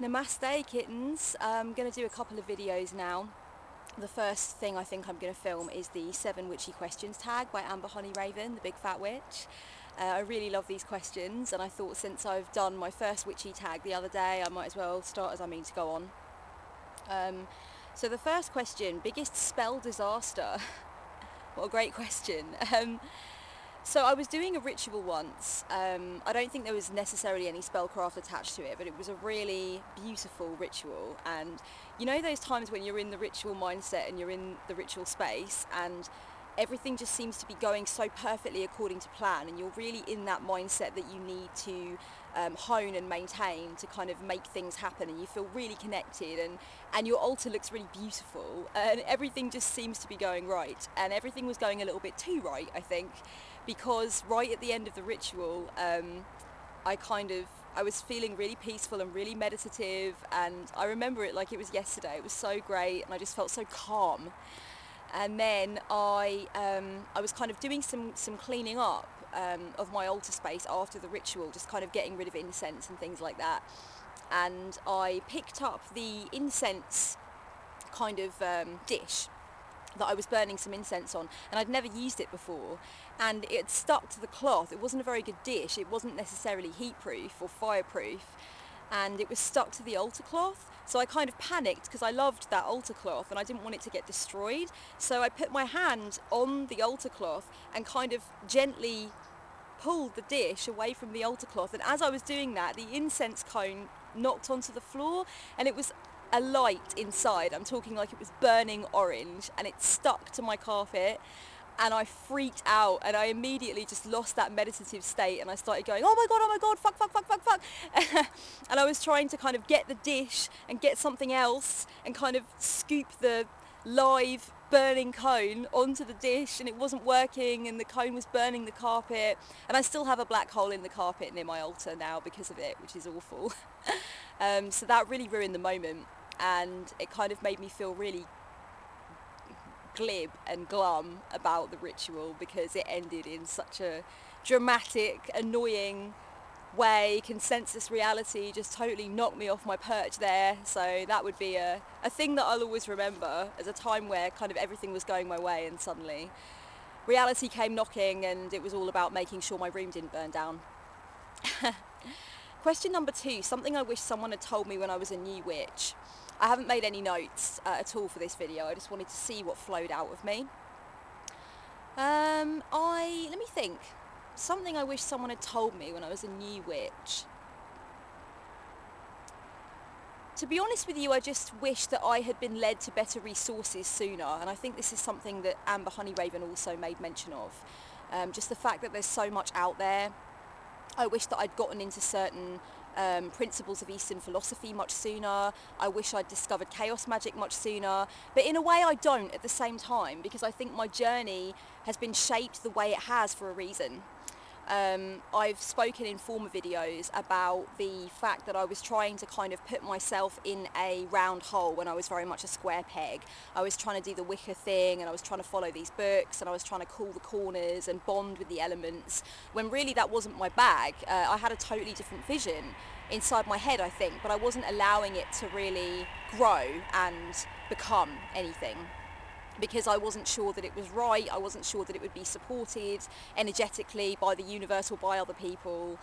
Namaste kittens. I'm going to do a couple of videos now. The first thing I think I'm going to film is the 7 witchy questions tag by Amber Honey Raven, the big fat witch. I really love these questions, and I thought since I've done my first witchy tag the other day, I might as well start as I mean to go on. So the first question, biggest spell disaster. What a great question. So I was doing a ritual once. I don't think there was necessarily any spellcraft attached to it, but it was a really beautiful ritual. And you know those times when you're in the ritual mindset and you're in the ritual space and everything just seems to be going so perfectly according to plan, and you're really in that mindset that you need to hone and maintain to kind of make things happen, and you feel really connected, and your altar looks really beautiful, and everything just seems to be going right. And everything was going a little bit too right, I think, because right at the end of the ritual, I was feeling really peaceful and really meditative, and I remember it like it was yesterday. It was so great, and I just felt so calm. And then I was kind of doing some cleaning up of my altar space after the ritual, just kind of getting rid of incense and things like that. And I picked up the incense kind of dish that I was burning some incense on, and I'd never used it before, and it stuck to the cloth. It wasn't a very good dish. It wasn't necessarily heat proof or fireproof, and it was stuck to the altar cloth. So I kind of panicked because I loved that altar cloth and I didn't want it to get destroyed. So I put my hand on the altar cloth and kind of gently pulled the dish away from the altar cloth, and as I was doing that, the incense cone knocked onto the floor, and it was a light inside. I'm talking like it was burning orange, and it stuck to my carpet, and I freaked out, and I immediately just lost that meditative state, and I started going, oh my god, fuck, fuck, fuck, fuck, fuck. And I was trying to kind of get the dish and get something else and kind of scoop the live burning cone onto the dish, and it wasn't working, and the cone was burning the carpet, and I still have a black hole in the carpet near my altar now because of it, which is awful. So that really ruined the moment, and it kind of made me feel really glib and glum about the ritual because it ended in such a dramatic, annoying way. Consensus reality just totally knocked me off my perch there. So that would be a thing that I'll always remember as a time where kind of everything was going my way, and suddenly reality came knocking, and it was all about making sure my room didn't burn down. Question number 2, something I wish someone had told me when I was a new witch. I haven't made any notes at all for this video. I just wanted to see what flowed out of me. Let me think. Something I wish someone had told me when I was a new witch. To be honest with you, I just wish that I had been led to better resources sooner, and I think this is something that Amber Honey Raven also made mention of. Just the fact that there's so much out there. I wish that I'd gotten into certain principles of Eastern philosophy much sooner. I wish I'd discovered chaos magic much sooner, but in a way I don't at the same time, because I think my journey has been shaped the way it has for a reason. I've spoken in former videos about the fact that I was trying to kind of put myself in a round hole when I was very much a square peg. I was trying to do the Wicca thing, and I was trying to follow these books, and I was trying to call the corners and bond with the elements, when really that wasn't my bag. I had a totally different vision inside my head, I think, but I wasn't allowing it to really grow and become anything, because I wasn't sure that it was right. I wasn't sure that it would be supported energetically by the universe or by other people.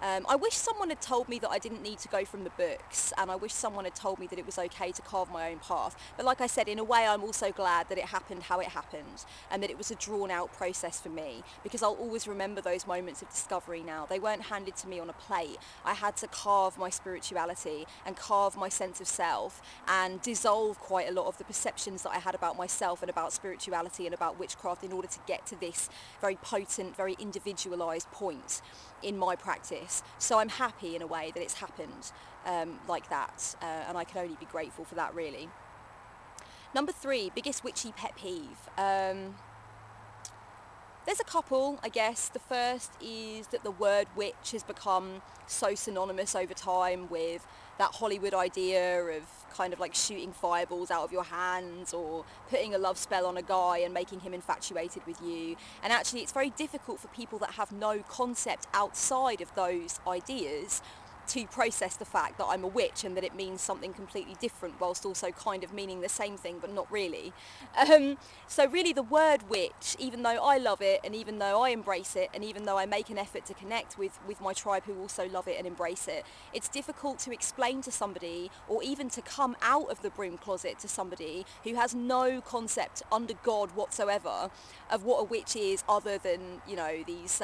I wish someone had told me that I didn't need to go from the books, and I wish someone had told me that it was okay to carve my own path. But like I said, in a way I'm also glad that it happened how it happened, and that it was a drawn out process for me, because I'll always remember those moments of discovery now. They weren't handed to me on a plate. I had to carve my spirituality and carve my sense of self and dissolve quite a lot of the perceptions that I had about myself and about spirituality and about witchcraft in order to get to this very potent, very individualized point in my practice. So I'm happy in a way that it's happened like that, and I can only be grateful for that, really. Number 3, biggest witchy pet peeve. There's a couple, I guess. The first is that the word witch has become so synonymous over time with that Hollywood idea of kind of like shooting fireballs out of your hands, or putting a love spell on a guy and making him infatuated with you. And actually it's very difficult for people that have no concept outside of those ideas to process the fact that I'm a witch and that it means something completely different, whilst also kind of meaning the same thing but not really. So really the word witch, even though I love it and even though I embrace it and even though I make an effort to connect with my tribe who also love it and embrace it, it's difficult to explain to somebody, or even to come out of the broom closet to somebody who has no concept under God whatsoever of what a witch is, other than, you know, these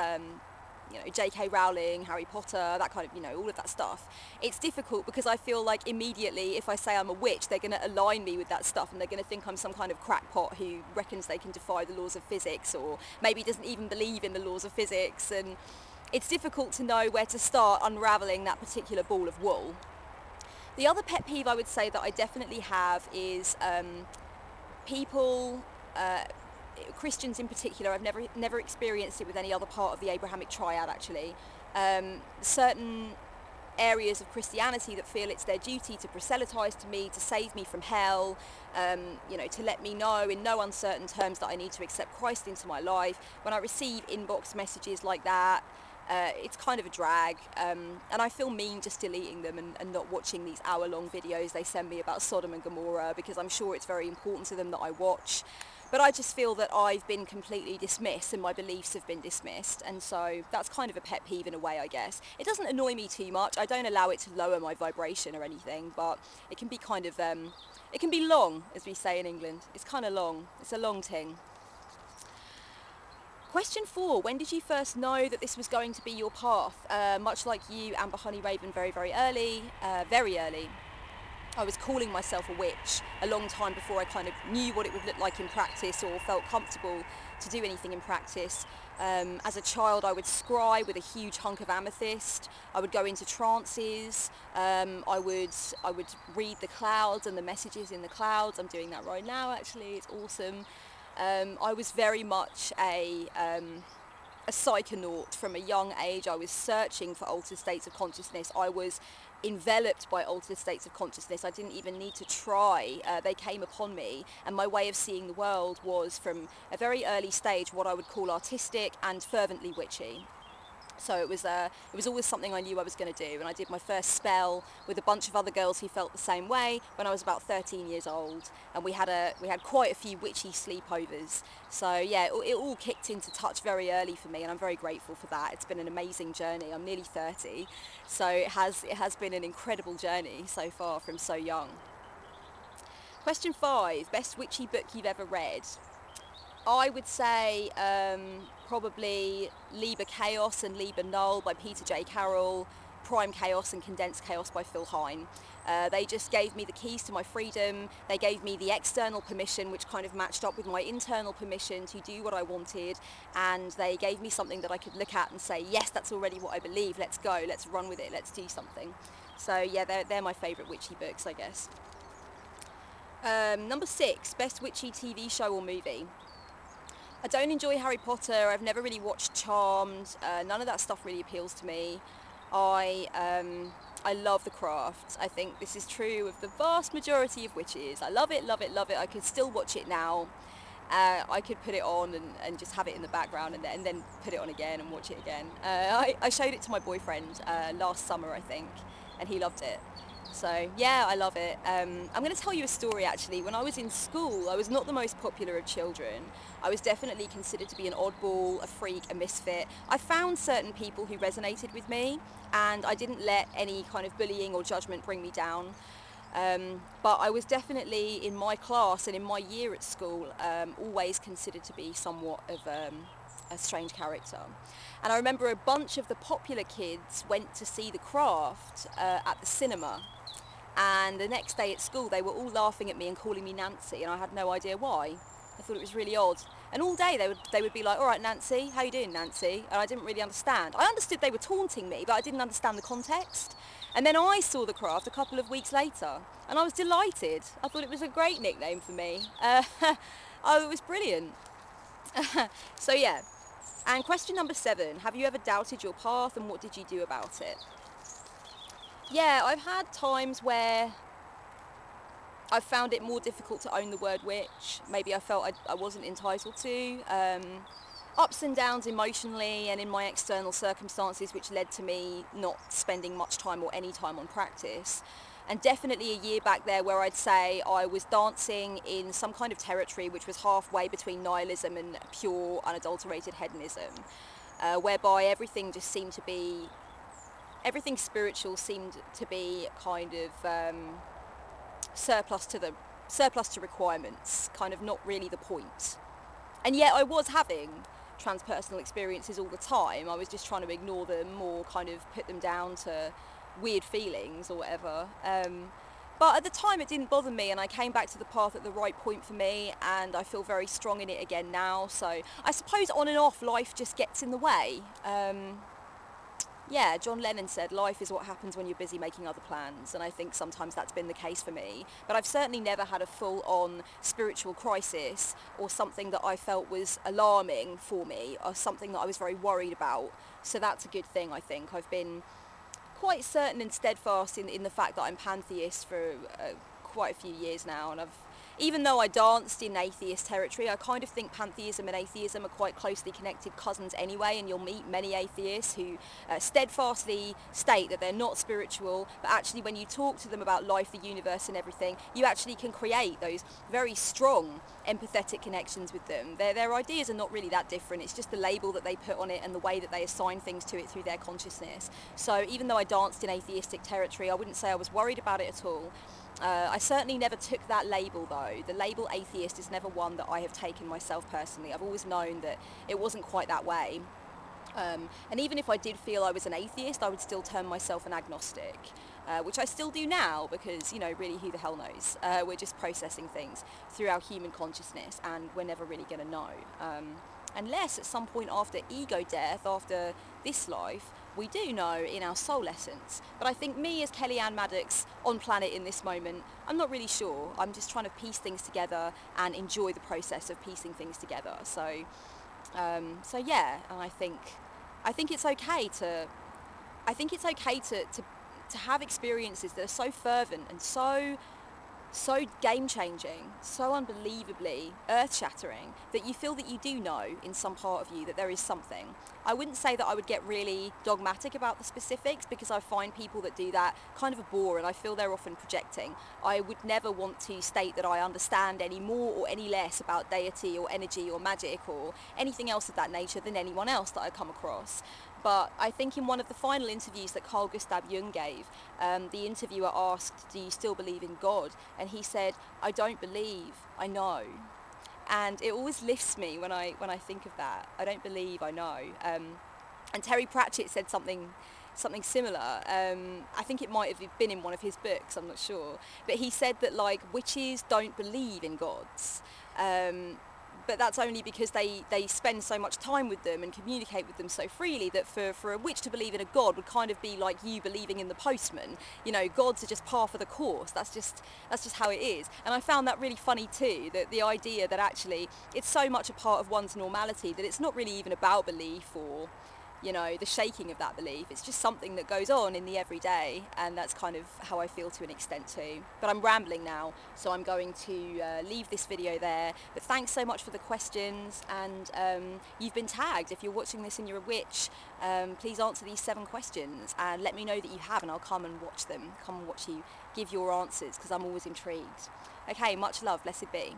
J.K. Rowling, Harry Potter, that kind of, you know, all of that stuff. It's difficult because I feel like immediately if I say I'm a witch, they're going to align me with that stuff and they're going to think I'm some kind of crackpot who reckons they can defy the laws of physics, or maybe doesn't even believe in the laws of physics. And it's difficult to know where to start unravelling that particular ball of wool. The other pet peeve I would say that I definitely have is people, Christians in particular. I've never experienced it with any other part of the Abrahamic triad actually. Certain areas of Christianity that feel it's their duty to proselytise to me, to save me from hell, you know, to let me know in no uncertain terms that I need to accept Christ into my life. When I receive inbox messages like that, it's kind of a drag, and I feel mean just deleting them and not watching these hour-long videos they send me about Sodom and Gomorrah, because I'm sure it's very important to them that I watch. But I just feel that I've been completely dismissed and my beliefs have been dismissed, and so that's kind of a pet peeve in a way, I guess. It doesn't annoy me too much. I don't allow it to lower my vibration or anything, but it can be kind of, it can be long, as we say in England. It's kind of long. It's a long thing. Question 4, when did you first know that this was going to be your path? Much like you, Amber Honey Raven, very, very early. I was calling myself a witch a long time before I kind of knew what it would look like in practice or felt comfortable to do anything in practice. As a child, I would scry with a huge hunk of amethyst. I would go into trances. I would read the clouds and the messages in the clouds. I'm doing that right now, actually. It's awesome. I was very much a psychonaut from a young age. I was searching for altered states of consciousness. I was enveloped by altered states of consciousness. I didn't even need to try. They came upon me, and my way of seeing the world was from a very early stage what I would call artistic and fervently witchy. So it was always something I knew I was going to do, and I did my first spell with a bunch of other girls who felt the same way when I was about 13 years old, and we had quite a few witchy sleepovers. So yeah, it all kicked into touch very early for me, and I'm very grateful for that. It's been an amazing journey. I'm nearly 30, so it has been an incredible journey so far from so young. Question 5, best witchy book you've ever read? I would say probably Liber Chaos and Liber Null by Peter J. Carroll, Prime Chaos and Condensed Chaos by Phil Hine. They just gave me the keys to my freedom. They gave me the external permission, which kind of matched up with my internal permission to do what I wanted, and they gave me something that I could look at and say, yes, that's already what I believe, let's go, let's run with it, let's do something. So yeah, they're my favourite witchy books, I guess. Number 6, best witchy TV show or movie? I don't enjoy Harry Potter. I've never really watched Charmed. None of that stuff really appeals to me. I love the craft. I think this is true of the vast majority of witches. I love it, love it, love it. I could still watch it now. I could put it on and just have it in the background and then put it on again and watch it again. I showed it to my boyfriend last summer, I think, and he loved it. So yeah, I love it. I'm going to tell you a story actually. When I was in school, I was not the most popular of children. I was definitely considered to be an oddball, a freak, a misfit. I found certain people who resonated with me, and I didn't let any kind of bullying or judgment bring me down. But I was definitely, in my class and in my year at school, always considered to be somewhat of a strange character. And I remember a bunch of the popular kids went to see The Craft at the cinema. And the next day at school, they were all laughing at me and calling me Nancy, and I had no idea why. I thought it was really odd. And all day they would be like, all right, Nancy, how you doing, Nancy? And I didn't really understand. I understood they were taunting me, but I didn't understand the context. And then I saw The Craft a couple of weeks later, and I was delighted. I thought it was a great nickname for me. Oh, it was brilliant. So yeah. And question number 7, have you ever doubted your path, and what did you do about it? Yeah, I've had times where I've found it more difficult to own the word witch. Maybe I felt I wasn't entitled to. ups and downs emotionally and in my external circumstances, which led to me not spending much time or any time on practice. And definitely a year back there where I'd say I was dancing in some kind of territory which was halfway between nihilism and pure unadulterated hedonism, whereby everything just seemed to be, everything spiritual seemed to be kind of surplus to requirements, kind of not really the point. And yet I was having transpersonal experiences all the time. I was just trying to ignore them or kind of put them down to weird feelings or whatever. But at the time it didn't bother me, and I came back to the path at the right point for me, and I feel very strong in it again now. So I suppose on and off life just gets in the way. Yeah, John Lennon said life is what happens when you're busy making other plans, and I think sometimes that's been the case for me. But I've certainly never had a full-on spiritual crisis or something that I felt was alarming for me or something that I was very worried about. So that's a good thing, I think. I've been quite certain and steadfast in the fact that I'm pantheist for quite a few years now, and even though I danced in atheist territory, I kind of think pantheism and atheism are quite closely connected cousins anyway, and you'll meet many atheists who steadfastly state that they're not spiritual, but actually when you talk to them about life, the universe and everything, you actually can create those very strong empathetic connections with them. Their ideas are not really that different, it's just the label that they put on it and the way that they assign things to it through their consciousness. So even though I danced in atheistic territory, I wouldn't say I was worried about it at all. I certainly never took that label though. The label atheist is never one that I have taken myself personally. I've always known that it wasn't quite that way. And even if I did feel I was an atheist, I would still term myself an agnostic, which I still do now because, you know, really who the hell knows? We're just processing things through our human consciousness, and we're never really going to know. Unless at some point after ego death, after this life, we do know in our soul essence. But I think me as Kellyanne Maddox on planet in this moment, I'm not really sure. I'm just trying to piece things together and enjoy the process of piecing things together. So yeah, and I think it's okay to have experiences that are so fervent and so game-changing, so unbelievably earth-shattering, that you feel that you do know in some part of you that there is something. I wouldn't say that I would get really dogmatic about the specifics, because I find people that do that kind of a bore, and I feel they're often projecting. I would never want to state that I understand any more or any less about deity or energy or magic or anything else of that nature than anyone else that I come across. But I think in one of the final interviews that Carl Gustav Jung gave, the interviewer asked, "Do you still believe in God?" And he said, "I don't believe, I know." And it always lifts me when I think of that. I don't believe, I know. And Terry Pratchett said something similar. I think it might have been in one of his books, I'm not sure. But he said that, like, witches don't believe in gods. But that's only because they spend so much time with them and communicate with them so freely that for a witch to believe in a god would kind of be like you believing in the postman. You know, gods are just par for the course. That's just how it is. And I found that really funny too, that the idea that actually it's so much a part of one's normality that it's not really even about belief or, you know, the shaking of that belief. It's just something that goes on in the everyday, and that's kind of how I feel to an extent too. But I'm rambling now, so I'm going to leave this video there. But thanks so much for the questions, and you've been tagged. If you're watching this and you're a witch, please answer these 7 questions and let me know that you have, and I'll come and watch them, come and watch you give your answers, because I'm always intrigued. Okay, much love, blessed be.